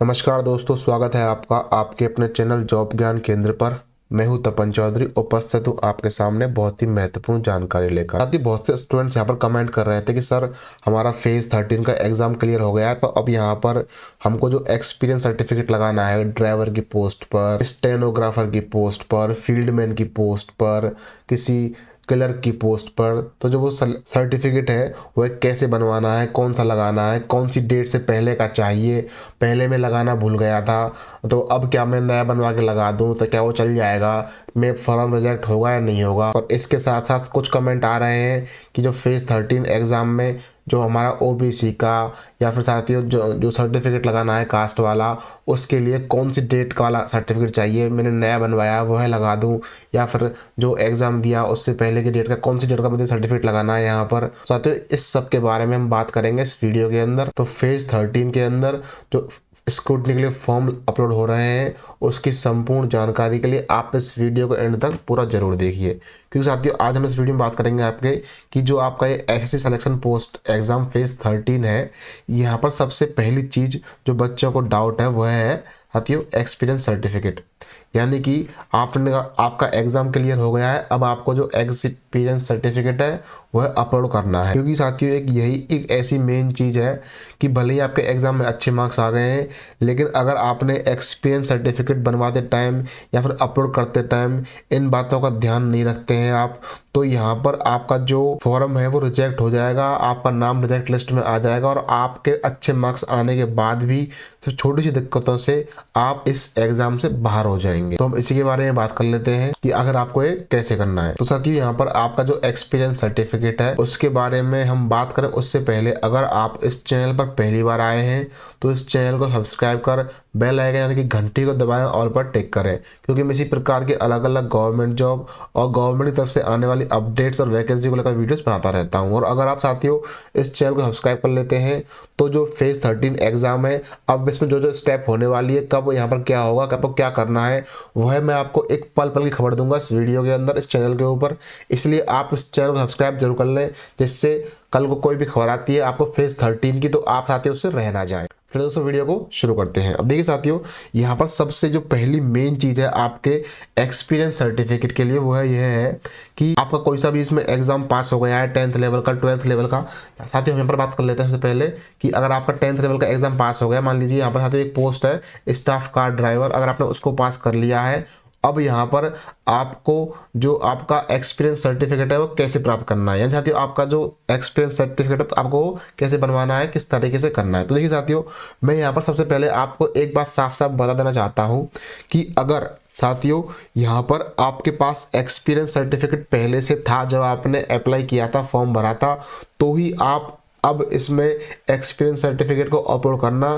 नमस्कार दोस्तों, स्वागत है आपका आपके अपने चैनल जॉब ज्ञान केंद्र पर। मैं हूं तपन चौधरी, उपस्थित हूं आपके सामने बहुत ही महत्वपूर्ण जानकारी लेकर। साथ ही बहुत से स्टूडेंट्स यहां पर कमेंट कर रहे थे कि सर हमारा फेज 13 का एग्जाम क्लियर हो गया है, तो अब यहां पर हमको जो एक्सपीरियंस सर्टिफिकेट लगाना है ड्राइवर की पोस्ट पर, स्टेनोग्राफर की पोस्ट पर, फील्डमैन की पोस्ट पर, किसी क्लर्क की पोस्ट पर, तो जो वो सर्टिफिकेट है वह कैसे बनवाना है, कौन सा लगाना है, कौन सी डेट से पहले का चाहिए, पहले मैं लगाना भूल गया था तो अब क्या मैं नया बनवा के लगा दूं तो क्या वो चल जाएगा, मैं फॉर्म रिजेक्ट होगा या नहीं होगा। और इसके साथ साथ कुछ कमेंट आ रहे हैं कि जो फेज 13 एग्ज़ाम में जो हमारा ओबीसी का या फिर साथियों जो जो सर्टिफिकेट लगाना है कास्ट वाला, उसके लिए कौन सी डेट का वाला सर्टिफिकेट चाहिए, मैंने नया बनवाया वो है लगा दूं, या फिर जो एग्ज़ाम दिया उससे पहले की डेट का कौन सी डेट का मुझे सर्टिफिकेट लगाना है। यहाँ पर साथियों इस सब के बारे में हम बात करेंगे इस वीडियो के अंदर। तो फेज 13 के अंदर जो स्क्रूटनी के लिए फॉर्म अपलोड हो रहे हैं उसकी संपूर्ण जानकारी के लिए आप इस वीडियो को एंड तक पूरा जरूर देखिए, क्योंकि साथियों आज हम इस वीडियो में बात करेंगे आपके कि जो आपका ये SSC selection post exam phase 13 है, यहाँ पर सबसे पहली चीज़ जो बच्चों को डाउट है वह है साथियों एक्सपीरियंस सर्टिफिकेट। यानी कि आपका एग्जाम क्लियर हो गया है, अब आपको जो एक्सपीरियंस सर्टिफिकेट है वह अपलोड करना है, क्योंकि साथियों एक ऐसी मेन चीज़ है कि भले ही आपके एग्जाम में अच्छे मार्क्स आ गए हैं, लेकिन अगर आपने एक्सपीरियंस सर्टिफिकेट बनवाते टाइम या फिर अपलोड करते टाइम इन बातों का ध्यान नहीं रखते हैं आप, तो यहाँ पर आपका जो फॉर्म है वो रिजेक्ट हो जाएगा, आपका नाम रिजेक्ट लिस्ट में आ जाएगा और आपके अच्छे मार्क्स आने के बाद भी तो छोटी सी दिक्कतों से आप इस एग्जाम से बाहर हो जाएंगे। तो हम इसी के बारे में बात कर लेते हैं कि अगर आपको ये कैसे करना है। तो साथियों यहाँ पर आपका जो एक्सपीरियंस सर्टिफिकेट है उसके बारे में हम बात करें उससे पहले अगर आप इस चैनल पर पहली बार आए हैं तो इस चैनल को सब्सक्राइब कर बेल आइकन यानी कि घंटी को दबाएं, ऑल पर टिक करें, क्योंकि मैं इसी प्रकार के अलग अलग गवर्नमेंट जॉब और गवर्नमेंट की तरफ से आने वाली अपडेट्स और वैकेंसी को लेकर वीडियोस बनाता रहता हूं। और अगर आप साथियों इस चैनल को सब्सक्राइब कर लेते हैं तो जो फेज 13 एग्जाम है, अब इसमें जो जो स्टेप होने वाली है, कब यहाँ पर क्या होगा, कब क्या करना है, वह मैं आपको एक पल पल की खबर दूंगा इस वीडियो के अंदर, इस चैनल के ऊपर। इसलिए आप इस चैनल को सब्सक्राइब जरूर कर लें, जिससे कल को कोई भी खबर आती है आपको फेज 13 की तो आप साथियों उससे रह ना जाए। फिर दोस्तों वीडियो को शुरू करते हैं। अब देखिए साथियों, यहाँ पर सबसे जो पहली मेन चीज़ है आपके एक्सपीरियंस सर्टिफिकेट के लिए वो है यह है कि आपका कोई सा भी इसमें एग्जाम पास हो गया है, 10th लेवल का, 12th लेवल का। साथियों यहाँ पर बात कर लेते हैं सबसे पहले कि अगर आपका 10th लेवल का एग्जाम पास हो गया, मान लीजिए यहाँ पर साथियों एक पोस्ट है स्टाफ कार ड्राइवर, अगर आपने उसको पास कर लिया है, अब यहाँ पर आपको जो आपका एक्सपीरियंस सर्टिफिकेट है वो कैसे प्राप्त करना है, यानी साथियों आपका जो एक्सपीरियंस सर्टिफिकेट आपको कैसे बनवाना है, किस तरीके से करना है। तो देखिए साथियों, मैं यहाँ पर सबसे पहले आपको एक बात साफ साफ बता देना चाहता हूँ कि अगर साथियों यहाँ पर आपके पास एक्सपीरियंस सर्टिफिकेट पहले से था, जब आपने अप्लाई किया था, फॉर्म भरा था, तो ही आप अब इसमें एक्सपीरियंस सर्टिफिकेट को अपलोड करना,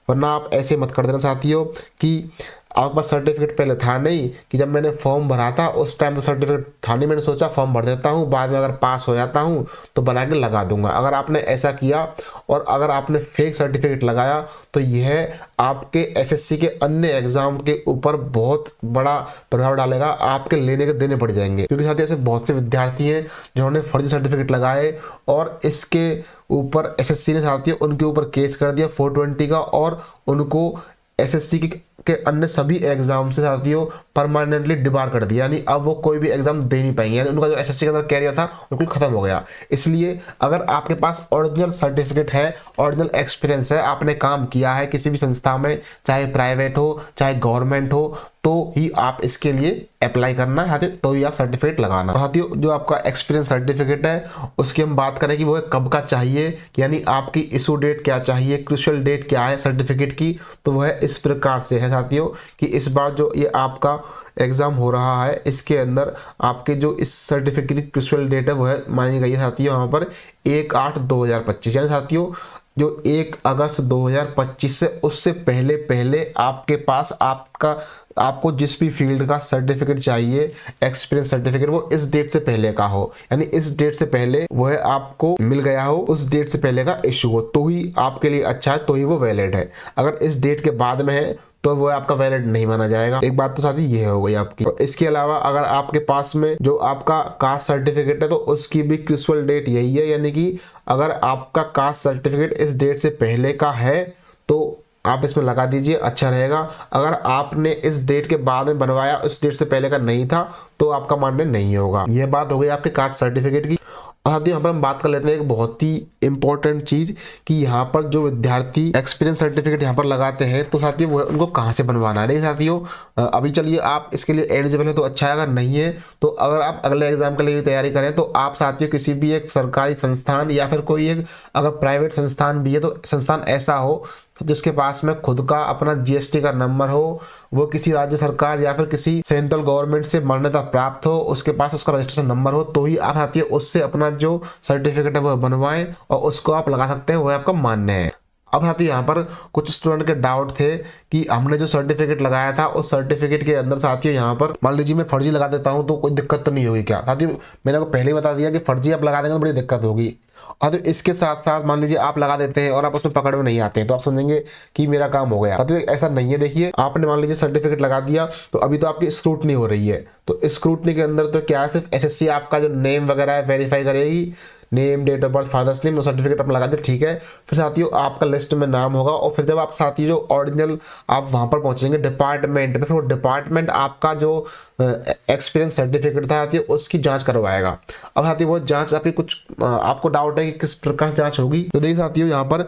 वरना आप ऐसे मत कर देना साथियों कि आपके पास सर्टिफिकेट पहले था नहीं, कि जब मैंने फॉर्म भरा था उस टाइम तो सर्टिफिकेट था नहीं, मैंने सोचा फॉर्म भर देता हूँ, बाद में अगर पास हो जाता हूँ तो बना के लगा दूंगा। अगर आपने ऐसा किया और अगर आपने फेक सर्टिफिकेट लगाया तो यह आपके एसएससी के अन्य एग्जाम के ऊपर बहुत बड़ा प्रभाव डालेगा, आपके लेने के देने पड़ जाएंगे। क्योंकि साथ ही ऐसे बहुत से विद्यार्थी हैं जिन्होंने फर्जी सर्टिफिकेट लगाए और इसके ऊपर एसएससी ने साथियों उनके ऊपर केस कर दिया 420 का, और उनको एसएससी के अन्य सभी एग्जाम से साथियों परमानेंटली डिबार कर दिया, यानी अब वो कोई भी एग्जाम दे नहीं पाएंगे, यानी उनका जो एसएससी के अंदर कैरियर था बिल्कुल खत्म हो गया। इसलिए अगर आपके पास ओरिजिनल सर्टिफिकेट है, ओरिजिनल एक्सपीरियंस है, आपने काम किया है किसी भी संस्था में, चाहे प्राइवेट हो चाहे गवर्नमेंट हो, तो ही आप इसके लिए अप्लाई करना है, तो ही आप सर्टिफिकेट लगाना। साथियों जो आपका एक्सपीरियंस सर्टिफिकेट है उसकी हम बात करें कि वो कब का चाहिए, यानी आपकी इशू डेट क्या चाहिए, क्रूशियल डेट क्या है सर्टिफिकेट की, तो वह इस प्रकार से है साथियों कि इस बार जो ये आपका एग्जाम हो रहा है इसके अंदर आपके जो इस सर्टिफिकेट की क्रूशियल डेट है वह मानी गई है साथियों यहाँ पर 1/8/2025, यानी साथियों जो 1 अगस्त 2025 से उससे पहले पहले आपके पास आपको जिस भी फील्ड का सर्टिफिकेट चाहिए एक्सपीरियंस सर्टिफिकेट, वो इस डेट से पहले का हो, यानी इस डेट से पहले वह आपको मिल गया हो, उस डेट से पहले का इशू हो, तो ही आपके लिए अच्छा है, तो ही वो वैलिड है। अगर इस डेट के बाद में है तो वो आपका वैलिड नहीं माना जाएगा। एक बात तो साथी ये हो गई आपकी। इसके अलावा अगर आपके पास में जो आपका कास्ट सर्टिफिकेट है तो उसकी भी क्रूशियल डेट यही है, यानी कि अगर आपका कास्ट सर्टिफिकेट इस डेट से पहले का है तो आप इसमें लगा दीजिए, अच्छा रहेगा। अगर आपने इस डेट के बाद में बनवाया, उस डेट से पहले का नहीं था, तो आपका मान्य नहीं होगा। यह बात हो गई आपके कास्ट सर्टिफिकेट की। और साथियों यहाँ पर हम बात कर लेते हैं एक बहुत ही इंपॉर्टेंट चीज़ कि यहाँ पर जो विद्यार्थी एक्सपीरियंस सर्टिफिकेट यहाँ पर लगाते हैं, तो साथियों वो उनको कहाँ से बनवाना है। देखिए साथियों, अभी चलिए आप इसके लिए एलिजिबल है तो अच्छा है, अगर नहीं है तो अगर आप अगले एग्जाम के लिए भी तैयारी करें तो आप साथियों किसी भी एक सरकारी संस्थान या फिर कोई एक अगर प्राइवेट संस्थान भी है तो संस्थान ऐसा हो तो जिसके पास में खुद का अपना जीएसटी का नंबर हो, वो किसी राज्य सरकार या फिर किसी सेंट्रल गवर्नमेंट से मान्यता प्राप्त हो, उसके पास उसका रजिस्ट्रेशन नंबर हो, तो ही आप साथियों उससे अपना जो सर्टिफिकेट है वो बनवाएं और उसको आप लगा सकते हैं, वो आपका मान्य है। अब साथियों यहाँ पर कुछ स्टूडेंट के डाउट थे कि हमने जो सर्टिफिकेट लगाया था उस सर्टिफिकेट के अंदर साथियों यहाँ पर मान लीजिए मैं फर्जी लगा देता हूँ तो कोई दिक्कत तो नहीं होगी क्या। साथियों मैंने आपको पहले ही बता दिया कि फर्जी आप लगा देंगे तो बड़ी दिक्कत होगी। और तो इसके साथ साथ मान लीजिए आप लगा देते हैं और आप उसमें पकड़ में नहीं आते हैं तो आप समझेंगे कि मेरा काम हो गया। साथियों ऐसा नहीं है। देखिए आपने मान लीजिए सर्टिफिकेट लगा दिया तो अभी तो आपकी स्क्रूटनी हो रही है, तो स्क्रूटनी के अंदर तो क्या है, सिर्फ एसएससी आपका जो नेम वगैरह है वेरीफाई करेगी, name, date of birth, father's name, certificate आप लगा दे, ठीक है। फिर साथियों आपका लिस्ट में नाम होगा और फिर जब आप साथियों जो ओरिजिनल आप वहां पर पहुंचेंगे डिपार्टमेंट में, फिर वो डिपार्टमेंट आपका जो एक्सपीरियंस सर्टिफिकेट था साथियों उसकी जांच करवाएगा। अब साथियों वो जांच आपकी कुछ आपको डाउट है कि किस प्रकार जांच होगी, तो देखिए साथियों यहाँ पर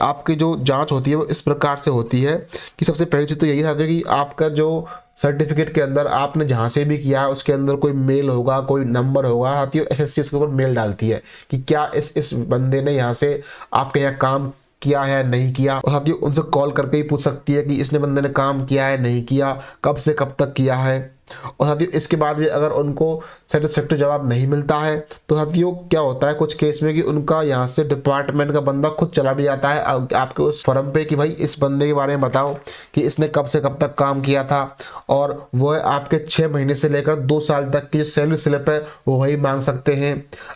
आपकी जो जांच होती है वो इस प्रकार से होती है कि सबसे पहली चीज तो यही साथियों कि आपका जो सर्टिफिकेट के अंदर आपने जहां से भी किया है उसके अंदर कोई मेल होगा, कोई नंबर होगा। साथियों एसएससी इसके ऊपर मेल डालती है कि क्या इस बंदे ने यहाँ से आपके यहाँ काम किया है नहीं किया, और साथियों उनसे कॉल करके ही पूछ सकती है कि इसने बंदे ने काम किया है नहीं किया, कब से कब तक किया है। और साथियों इसके बाद भी अगर उनको सेटिस्फैक्टरी जवाब नहीं मिलता है तो साथियों क्या होता है कुछ केस में कि उनका यहाँ से डिपार्टमेंट का बंदा खुद चला भी जाता है आपके उस फर्म पे कि भाई इस बंदे के बारे में बताओ कि इसने कब से कब तक काम किया था, और वो आपके 6 महीने से लेकर 2 साल तक की जो सैलरी स्लिप है वो वही मांग सकते हैं।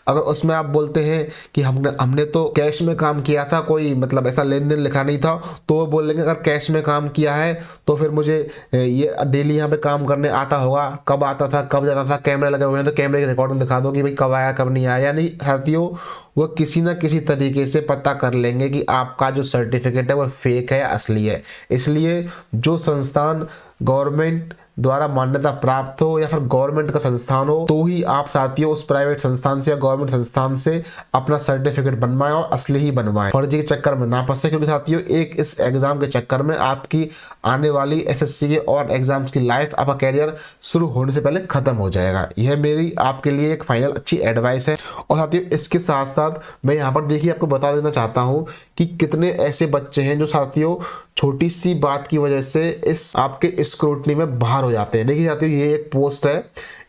अगर उसमें आप बोलते हैं कि हमने तो कैश में काम किया था, कोई मतलब ऐसा लेन देन लिखा नहीं था, तो वो बोलेंगे अगर कैश में काम किया है तो फिर मुझे ये डेली यहाँ पे काम करने आता होगा, कब आता था कब जाता था, कैमरे लगे हुए हैं तो कैमरे की रिकॉर्डिंग दिखा दो कि भाई कब आया कब नहीं आया। यानी साथियों वो किसी ना किसी तरीके से पता कर लेंगे कि आपका जो सर्टिफिकेट है वो फेक है या असली है। इसलिए जो संस्थान गवर्नमेंट द्वारा मान्यता प्राप्त हो या फिर गवर्नमेंट का संस्थान हो तो ही आप साथियों उस प्राइवेट संस्थान से या गवर्नमेंट संस्थान से अपना सर्टिफिकेट बनवाएं और असली ही बनवाएं, फर्जी के चक्कर में ना फंसे। क्योंकि साथियों एक इस एग्जाम के चक्कर में आपकी आने वाली एसएससी के और एग्जाम्स की लाइफ, आपका कैरियर शुरू होने से पहले खत्म हो जाएगा। यह मेरी आपके लिए एक फाइनल अच्छी एडवाइस है। और साथियों इसके साथ साथ मैं यहाँ पर देखिए आपको बता देना चाहता हूँ कि कितने ऐसे बच्चे हैं जो साथियों छोटी सी बात की वजह से इस आपके स्क्रूटनी में बाहर हो जाते हैं। देखिए साथियों ये एक पोस्ट है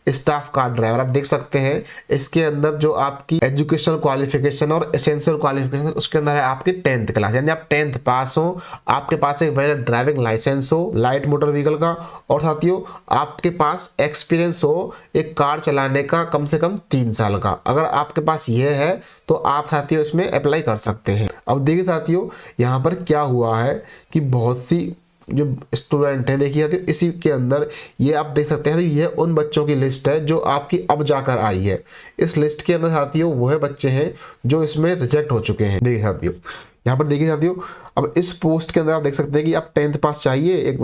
स्टाफ कार ड्राइवर, आप देख सकते हैं इसके अंदर जो आपकी एजुकेशनल क्वालिफिकेशन और एसेंशियल क्वालिफिकेशन उसके अंदर है आपकी 10th क्लास, यानी आप 10th पास हो, आपके पास एक वैलिड ड्राइविंग लाइसेंस हो लाइट मोटर व्हीकल का, और साथियों आपके पास एक्सपीरियंस हो एक कार चलाने का कम से कम 3 साल का। अगर आपके पास ये है तो आप साथियों इसमें अप्लाई कर सकते हैं। अब देखिए साथियों यहाँ पर क्या हुआ है कि बहुत सी जो स्टूडेंट हैं, देखिए साथियों इसी के अंदर ये आप देख सकते हैं, तो ये उन बच्चों की लिस्ट है जो आपकी अब जाकर आई है। इस लिस्ट के अंदर साथियों वो है बच्चे हैं जो इसमें रिजेक्ट हो चुके हैं। देखिए साथियों यहाँ पर देखिए साथियों अब इस पोस्ट के अंदर आप देख सकते हैं कि आप 10th पास चाहिए, एक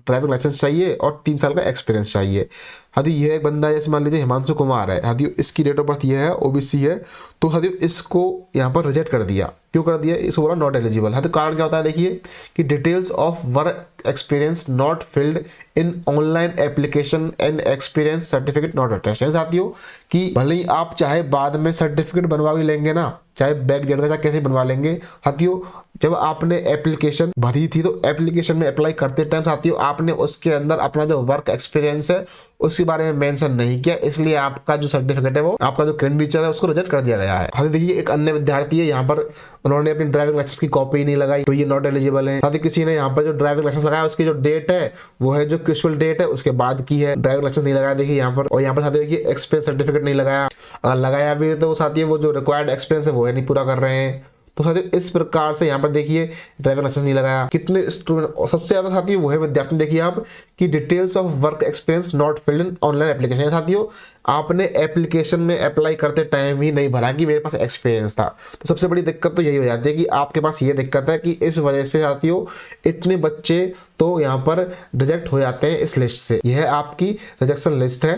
ड्राइविंग लाइसेंस चाहिए और 3 साल का एक्सपीरियंस चाहिए। हाथी ये एक बंदा है जैसे मान लीजिए हिमांशु कुमार है, हाथी इसकी डेट ऑफ बर्थ ये है, ओबीसी है, तो हाथी इसको यहाँ पर रिजेक्ट कर दिया। क्यों कर दिया? इसको बोला नॉट एलिजिबल। हाथी कारण क्या होता है देखिए कि details of work experience not filled in online application and experience certificate not attached. साथियों कि भले ही आप चाहे बाद में सर्टिफिकेट बनवा भी लेंगे ना, चाहे बैक डेट का चाहे कैसे बनवा लेंगे, साथियों जब आपने एप्लीकेशन भरी थी तो एप्लीकेशन में अप्लाई करते टाइम साथियों आपने उसके अंदर अपना जो वर्क एक्सपीरियंस है उसके बारे में मेंशन नहीं किया, इसलिए आपका जो सर्टिफिकेट है वो आपका जो कैंडिडेट है उसको रिजेक्ट कर दिया गया है। हाथी देखिए एक अन्य विद्यार्थी है, यहाँ पर उन्होंने अपनी ड्राइविंग लाइसेंस की कॉपी नहीं लगाई तो ये नॉट एलिजिबल है। साथ ही किसी ने यहाँ पर जो ड्राइविंग लाइसेंस लगाया उसकी जो डेट है वो है जो क्रिस्टल डेट है उसके बाद की है, ड्राइविंग लाइसेंस नहीं लगाया देखिए यहाँ पर। और यहाँ पर साथ देखिए एक्सपीरियंस सर्टिफिकेट नहीं लगाया, अगर लगाया भी तो साथ ही वो जो रिक्वायर्ड एक्सपीरियंस है वो है नहीं पूरा कर रहे हैं। तो साथियों इस प्रकार से यहाँ पर देखिए ड्राइविंग लाइसेंस नहीं लगाया, कितने स्टूडेंट, सबसे ज्यादा साथियों वो है विद्यार्थी। देखिए आप कि details of work experience not filled in online application. साथियों आपने एप्लीकेशन में अप्लाई करते टाइम ही नहीं भरा कि मेरे पास एक्सपीरियंस था। तो सबसे बड़ी दिक्कत तो यही हो जाती है कि आपके पास ये दिक्कत है कि इस वजह से साथियों इतने बच्चे तो यहाँ पर रिजेक्ट हो जाते हैं इस लिस्ट से। यह आपकी रिजेक्शन लिस्ट है।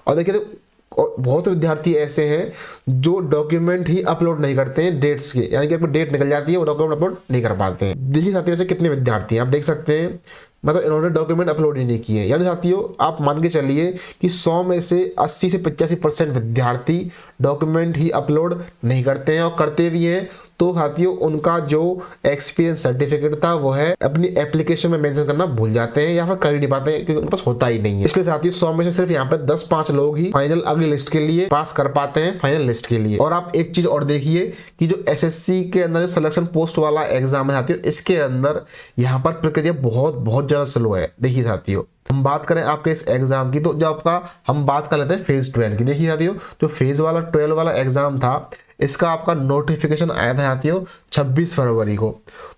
और देखिए और बहुत विद्यार्थी ऐसे हैं जो डॉक्यूमेंट ही अपलोड नहीं करते हैं डेट्स के, यानी कि आपको डेट निकल जाती है वो डॉक्यूमेंट अपलोड नहीं कर पाते हैं। देखिए साथियों से कितने विद्यार्थी हैं आप देख सकते हैं, मतलब इन्होंने डॉक्यूमेंट अपलोड ही नहीं किए। यानी साथियों आप मान के चलिए कि 100 में से 80 से 85% विद्यार्थी डॉक्यूमेंट ही अपलोड नहीं करते हैं, और करते भी हैं तो साथियों उनका जो एक्सपीरियंस सर्टिफिकेट था वो है अपनी एप्लीकेशन में मेंशन करना भूल जाते हैं या फिर कर ही नहीं पाते हैं क्योंकि उनके पास होता ही नहीं है। इसलिए साथियों 100 में से सिर्फ यहाँ पे 10-5 लोग ही फाइनल अगली लिस्ट के लिए पास कर पाते हैं, फाइनल लिस्ट के लिए। और आप एक चीज और देखिए कि जो एसएससी के अंदर जो सिलेक्शन पोस्ट वाला एग्जाम है साथियों, इसके अंदर यहाँ पर प्रक्रिया बहुत ज्यादा स्लो है। देखिए साथियों हम बात करें आपके इस एग्जाम की, तो जो आपका हम बात कर लेते हैं फेज 12 की। देखिए साथियों जो फेज वाला 12 वाला एग्जाम था, इसका आपका नोटिफिकेशन आया था साथियों 26 फरवरी को।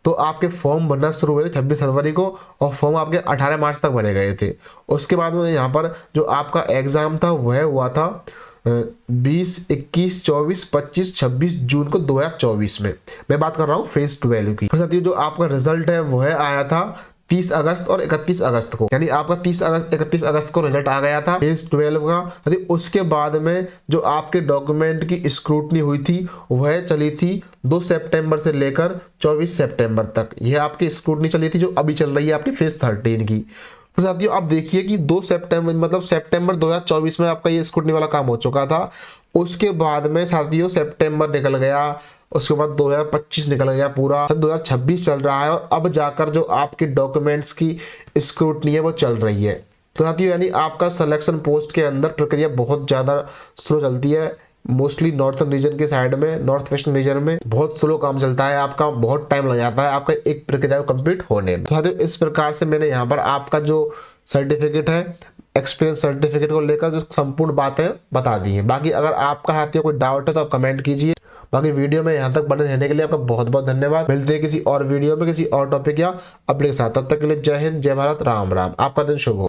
तो आपके फॉर्म भरना शुरू हुए थे 26 फरवरी को और फॉर्म आपके 18 मार्च तक भरे गए थे। उसके बाद में यहाँ पर जो आपका एग्जाम था वह हुआ था 20, 21, 24, 25, 26 जून को 2024 में। मैं बात कर रहा हूँ फेज 12 की। फिर साथियों जो आपका रिजल्ट है वह आया था 30 अगस्त और 31 अगस्त को, यानी आपका 30 अगस्त 31 अगस्त को रिजल्ट आ गया था फेज 12 का। उसके बाद में जो आपके डॉक्यूमेंट की स्क्रूटनी हुई थी वह चली थी 2 सितंबर से लेकर 24 सितंबर तक। यह आपकी स्क्रूटनी चली थी जो अभी चल रही है आपकी फेज 13 की। तो साथियों आप देखिए कि 2 सितंबर मतलब सितंबर 2024 में आपका ये स्क्रूटनी वाला काम हो चुका था। उसके बाद में साथियों सितंबर निकल गया, उसके बाद 2025 निकल गया पूरा, 2026 चल रहा है और अब जाकर जो आपके डॉक्यूमेंट्स की स्क्रूटनी है वो चल रही है। तो साथियों यानी आपका सिलेक्शन पोस्ट के अंदर प्रक्रिया बहुत ज़्यादा स्लो चलती है। मोस्टली नॉर्थन रीजन के साइड में, नॉर्थ वेस्टर्न रीजन में बहुत स्लो काम चलता है, आपका बहुत टाइम लग जाता है आपका एक प्रक्रिया को कंप्लीट होने में। तो साथियों इस प्रकार से मैंने यहाँ पर आपका जो सर्टिफिकेट है एक्सपीरियंस सर्टिफिकेट को लेकर जो संपूर्ण बातें बता दी हैं। बाकी अगर आपका साथियों कोई डाउट है तो आप कमेंट कीजिए। बाकी वीडियो में यहाँ तक बने रहने के लिए आपका बहुत धन्यवाद। मिलते हैं किसी और वीडियो में किसी और टॉपिक या अपडेट के साथ। तब तक के लिए जय हिंद, जय भारत, राम राम। आपका दिन शुभ हो।